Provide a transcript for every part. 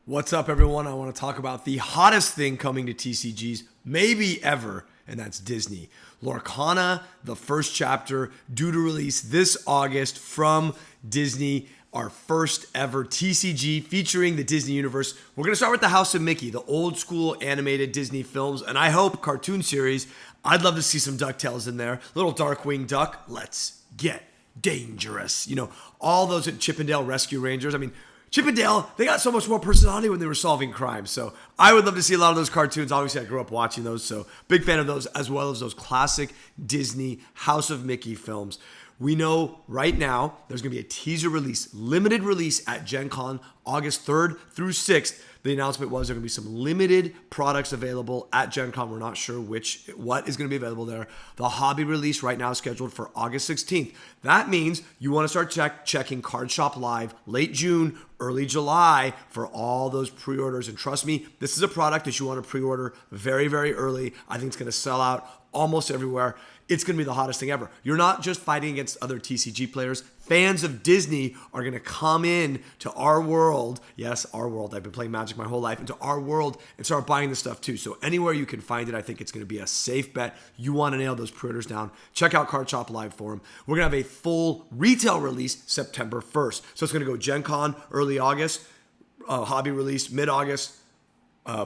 What's up, everyone? I want to talk about the hottest thing coming to TCGs, maybe ever, and that's Disney. Lorcana, the first chapter, due to release this August from Disney, our first ever TCG featuring the Disney universe. We're going to start with the House of Mickey, the old school animated Disney films, and I hope cartoon series. I'd love to see some DuckTales in there. Little Darkwing Duck, let's get dangerous. You know, all those at Chippendale Rescue Rangers. I mean, Chippendale, they got so much more personality when they were solving crimes. So I would love to see a lot of those cartoons. Obviously, I grew up watching those, so big fan of those, as well as those classic Disney House of Mickey films. We know right now there's going to be a teaser release, limited release at GenCon, August 3rd through 6th. The announcement was there are going to be some limited products available at GenCon. We're not sure what is going to be available there. The hobby release right now is scheduled for August 16th. That means you want to start checking Card Shop Live late June, early July for all those pre-orders. And trust me, this is a product that you want to pre-order very, very early. I think it's going to sell out almost everywhere. It's going to be the hottest thing ever. You're not just fighting against other TCG players. Fans of Disney are going to come in to our world. Yes, our world. I've been playing Magic my whole life. Into our world and start buying this stuff too. So anywhere you can find it, I think it's going to be a safe bet. You want to nail those pre-orders down. Check out Card Shop Live for them. We're going to have a full retail release September 1st. So it's going to go Gen Con early August, hobby release mid-August,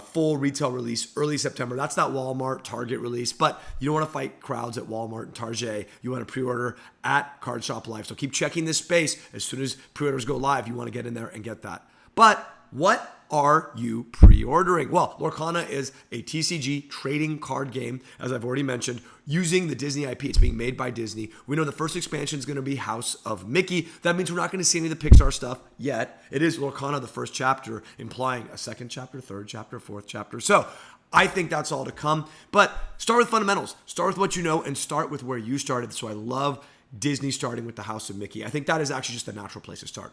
full retail release early September. That's that Walmart, Target release, but you don't want to fight crowds at Walmart and Target. You want to pre-order at Card Shop Live. So keep checking this space. As soon as pre-orders go live, you want to get in there and get that. But what are you pre-ordering? Well, Lorcana is a TCG trading card game, as I've already mentioned, using the Disney IP. It's being made by Disney. We know the first expansion is going to be House of Mickey. That means we're not going to see any of the Pixar stuff yet. It is Lorcana, the first chapter, implying a second chapter, third chapter, fourth chapter. So I think that's all to come. But start with fundamentals. Start with what you know and start with where you started. So I love Disney starting with the House of Mickey. I think that is actually just a natural place to start.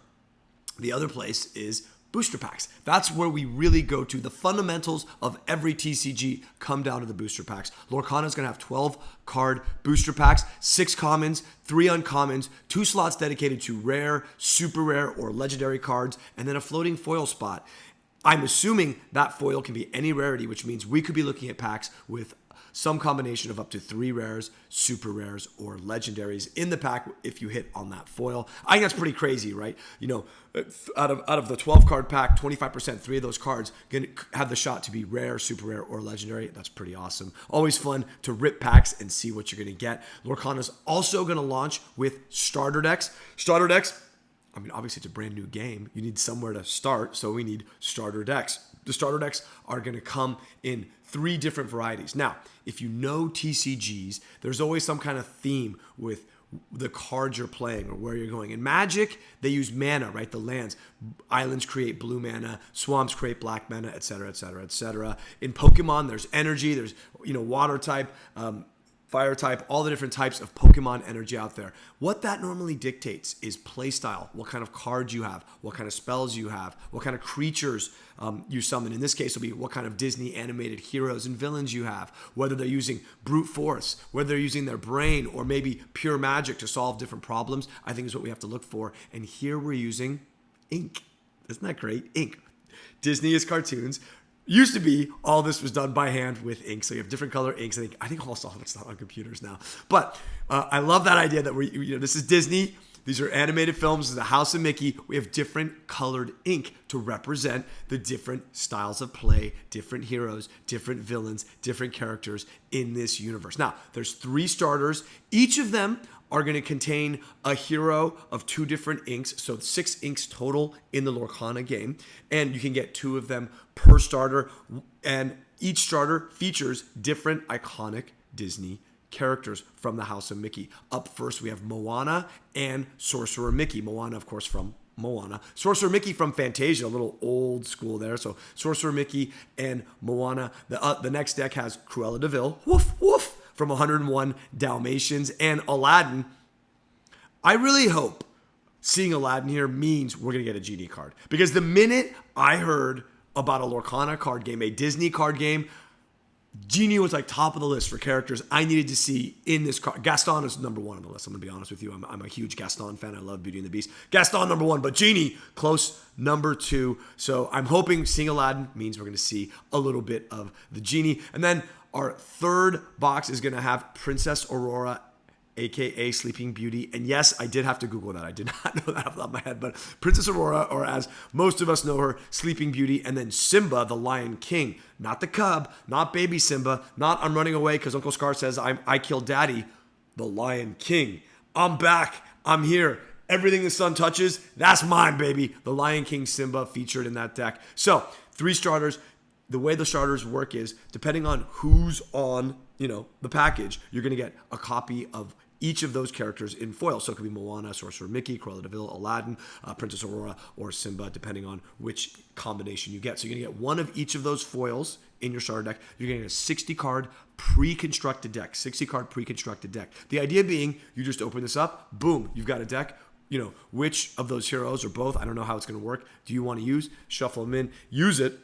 The other place is booster packs. That's where we really go to. The fundamentals of every TCG come down to the booster packs. Lorcana is going to have 12 card booster packs, 6 commons, 3 uncommons, 2 slots dedicated to rare, super rare, or legendary cards, and then a floating foil spot. I'm assuming that foil can be any rarity, which means we could be looking at packs with some combination of up to 3 rares, super rares, or legendaries in the pack if you hit on that foil. I think that's pretty crazy, right? You know, out of the 12 card pack, 25%, 3 of those cards can have the shot to be rare, super rare, or legendary. That's pretty awesome. Always fun to rip packs and see what you're going to get. Lorcana's also going to launch with starter decks. Starter decks, I mean, obviously it's a brand new game. You need somewhere to start, so we need starter decks. The starter decks are going to come in 3 different varieties. Now, if you know TCGs, there's always some kind of theme with the cards you're playing or where you're going. In Magic, they use mana, right? The lands. Islands create blue mana, swamps create black mana, etc., etc., etc. In Pokemon, there's energy, there's water type, fire type, all the different types of Pokemon energy out there. What that normally dictates is playstyle, what kind of cards you have, what kind of spells you have, what kind of creatures you summon. In this case, it'll be what kind of Disney animated heroes and villains you have, whether they're using brute force, whether they're using their brain, or maybe pure magic to solve different problems, I think is what we have to look for. And here we're using ink. Isn't that great? Ink. Disney is cartoons. Used to be all this was done by hand with ink, so you have different color inks. I think almost all of it's not on computers now. But I love that idea that this is Disney. These are animated films. This is the House of Mickey. We have different colored ink to represent the different styles of play, different heroes, different villains, different characters in this universe. Now, there's 3 starters. Each of them are going to contain a hero of 2 different inks, so 6 inks total in the Lorcana game, and you can get 2 of them per starter, and each starter features different iconic Disney characters from the House of Mickey. Up first, we have Moana and Sorcerer Mickey. Moana, of course, from Moana. Sorcerer Mickey from Fantasia, a little old school there. So Sorcerer Mickey and Moana. The next deck has Cruella de Vil, woof, woof, from 101 Dalmatians, and Aladdin. I really hope seeing Aladdin here means we're going to get a Genie card. Because the minute I heard about a Lorcana card game, a Disney card game, Genie was like top of the list for characters I needed to see in this card. Gaston is number one on the list. I'm going to be honest with you. I'm a huge Gaston fan. I love Beauty and the Beast. Gaston number one, but Genie close number two. So I'm hoping seeing Aladdin means we're going to see a little bit of the Genie. And then our third box is going to have Princess Aurora, aka Sleeping Beauty. And yes, I did have to Google that. I did not know that off the top of my head, but Princess Aurora, or as most of us know her, Sleeping Beauty. And then Simba, the Lion King. Not the cub, not baby Simba, not I'm running away because Uncle Scar says I killed daddy. The Lion King. I'm back. I'm here. Everything the sun touches, that's mine, baby. The Lion King Simba featured in that deck. So 3 starters. The way the starters work is, depending on who's on, the package, you're going to get a copy of each of those characters in foil. So it could be Moana, Sorcerer Mickey, Cruella de Vil, Aladdin, Princess Aurora, or Simba, depending on which combination you get. So you're going to get one of each of those foils in your starter deck. You're getting a 60-card pre-constructed deck. 60-card pre-constructed deck. The idea being, you just open this up, boom, you've got a deck. Which of those heroes or both, I don't know how it's going to work, do you want to use? Shuffle them in, use it.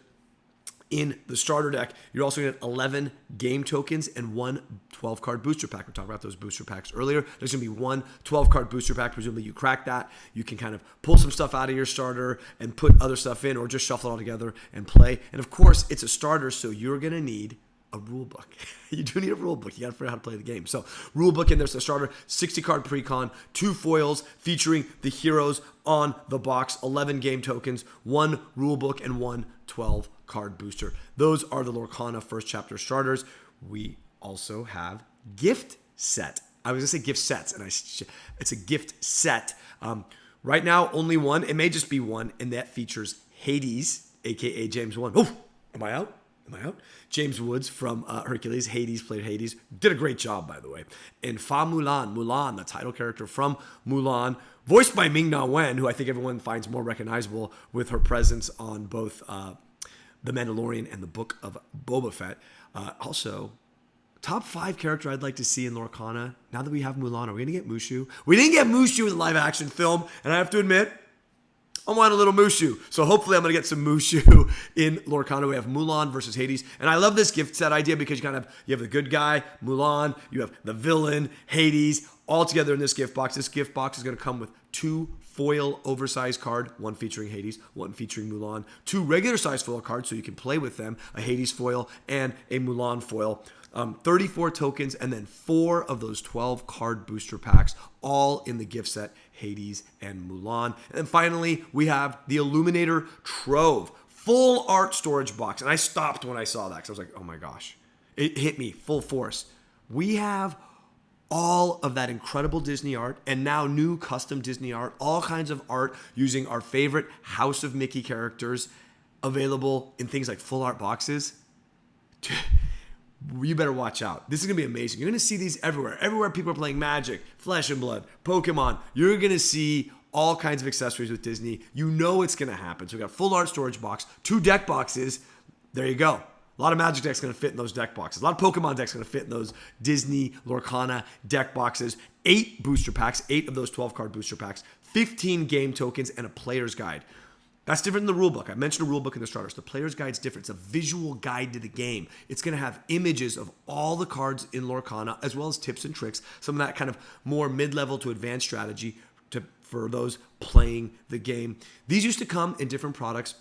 In the starter deck, you're also going to get 11 game tokens and 1 12-card booster pack. We talked about those booster packs earlier. There's going to be 1 12-card booster pack. Presumably you crack that. You can kind of pull some stuff out of your starter and put other stuff in, or just shuffle it all together and play. And of course, it's a starter, so you're going to need a rule book. You do need a rule book. You got to figure out how to play the game. So rule book in there's the starter, 60-card pre-con, 2 foils featuring the heroes on the box, 11 game tokens, 1 rule book, and 1 12-card booster. Those are the Lorcana first chapter starters. We also have gift set. I was going to say gift sets, and it's a gift set. Right now, only one. It may just be one, and that features Hades, a.k.a. James Woods. Oh, am I out? James Woods from Hercules. Hades played Hades. Did a great job, by the way. And Fa Mulan, the title character from Mulan, voiced by Ming-Na Wen, who I think everyone finds more recognizable with her presence on both The Mandalorian and the Book of Boba Fett. Also, top 5 character I'd like to see in Lorcana. Now that we have Mulan, are we going to get Mushu? We didn't get Mushu in the live action film, and I have to admit, I want a little Mushu. So hopefully I'm going to get some Mushu in Lorcana. We have Mulan versus Hades. And I love this gift set idea because you have the good guy, Mulan, you have the villain, Hades, all together in this gift box. This gift box is going to come with 2 foil oversized card, 1 featuring Hades, 1 featuring Mulan, 2 regular size foil cards so you can play with them, a Hades foil and a Mulan foil. 34 tokens, and then 4 of those 12 card booster packs, all in the gift set, Hades and Mulan. And then finally, we have the Illuminator Trove, full art storage box. And I stopped when I saw that because I was like, oh my gosh, it hit me full force. We have all of that incredible Disney art and now new custom Disney art, all kinds of art using our favorite House of Mickey characters available in things like full art boxes. You better watch out. This is going to be amazing. You're going to see these everywhere. Everywhere people are playing Magic, Flesh and Blood, Pokemon. You're going to see all kinds of accessories with Disney. You know it's going to happen. So we got full art storage box, 2 deck boxes. There you go. A lot of Magic decks going to fit in those deck boxes. A lot of Pokemon decks going to fit in those Disney Lorcana deck boxes. 8 booster packs, 8 of those 12-card booster packs, 15 game tokens, and a player's guide. That's different than the rule book. I mentioned a rule book in the starters. The player's guide is different. It's a visual guide to the game. It's going to have images of all the cards in Lorcana, as well as tips and tricks, some of that kind of more mid-level to advanced strategy for those playing the game. These used to come in different products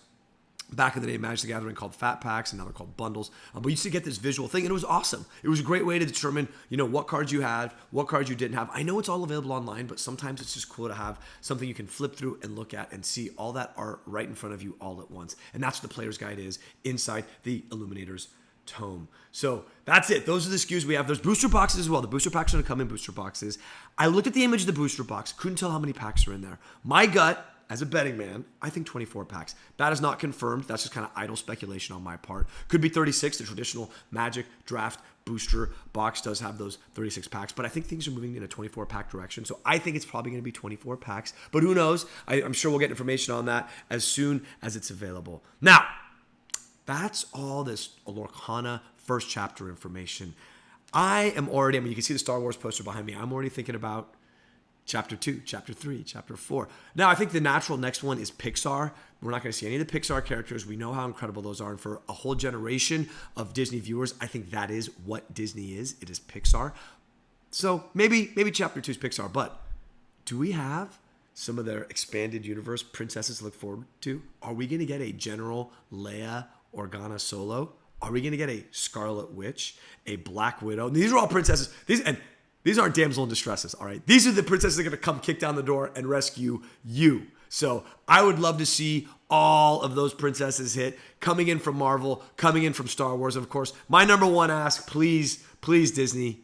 back in the day, Magic the Gathering, called Fat Packs, and now they're called bundles. But you used to get this visual thing, and it was awesome. It was a great way to determine, what cards you had, what cards you didn't have. I know it's all available online, but sometimes it's just cool to have something you can flip through and look at and see all that art right in front of you all at once. And that's what the player's guide is inside the Illuminator's tome. So that's it. Those are the SKUs we have. There's booster boxes as well. The booster packs are going to come in booster boxes. I looked at the image of the booster box, couldn't tell how many packs are in there. My gut, as a betting man, I think 24 packs. That is not confirmed. That's just kind of idle speculation on my part. Could be 36. The traditional Magic Draft booster box does have those 36 packs, but I think things are moving in a 24-pack direction. So I think it's probably going to be 24 packs, but who knows? I'm sure we'll get information on that as soon as it's available. Now, that's all this Lorcana first chapter information. You can see the Star Wars poster behind me. I'm already thinking about Chapter 2, Chapter 3, Chapter 4. Now, I think the natural next one is Pixar. We're not going to see any of the Pixar characters. We know how incredible those are. And for a whole generation of Disney viewers, I think that is what Disney is. It is Pixar. So maybe Chapter 2 is Pixar. But do we have some of their expanded universe princesses to look forward to? Are we going to get a General Leia Organa Solo? Are we going to get a Scarlet Witch, a Black Widow? And these are all princesses. These aren't damsel in distresses, all right? These are the princesses that are going to come kick down the door and rescue you. So I would love to see all of those princesses hit, coming in from Marvel, coming in from Star Wars, of course. My number one ask, please Disney,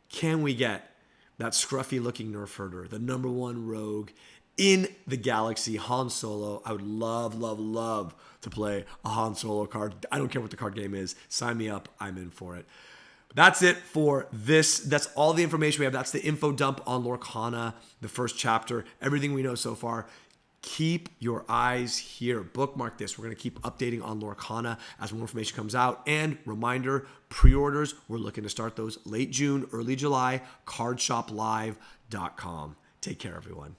can we get that scruffy-looking Nerf herder, the number one rogue in the galaxy, Han Solo? I would love to play a Han Solo card. I don't care what the card game is. Sign me up. I'm in for it. That's it for this. That's all the information we have. That's the info dump on Lorcana, the first chapter, everything we know so far. Keep your eyes here. Bookmark this. We're going to keep updating on Lorcana as more information comes out. And reminder, pre-orders, we're looking to start those late June, early July, cardshoplive.com. Take care, everyone.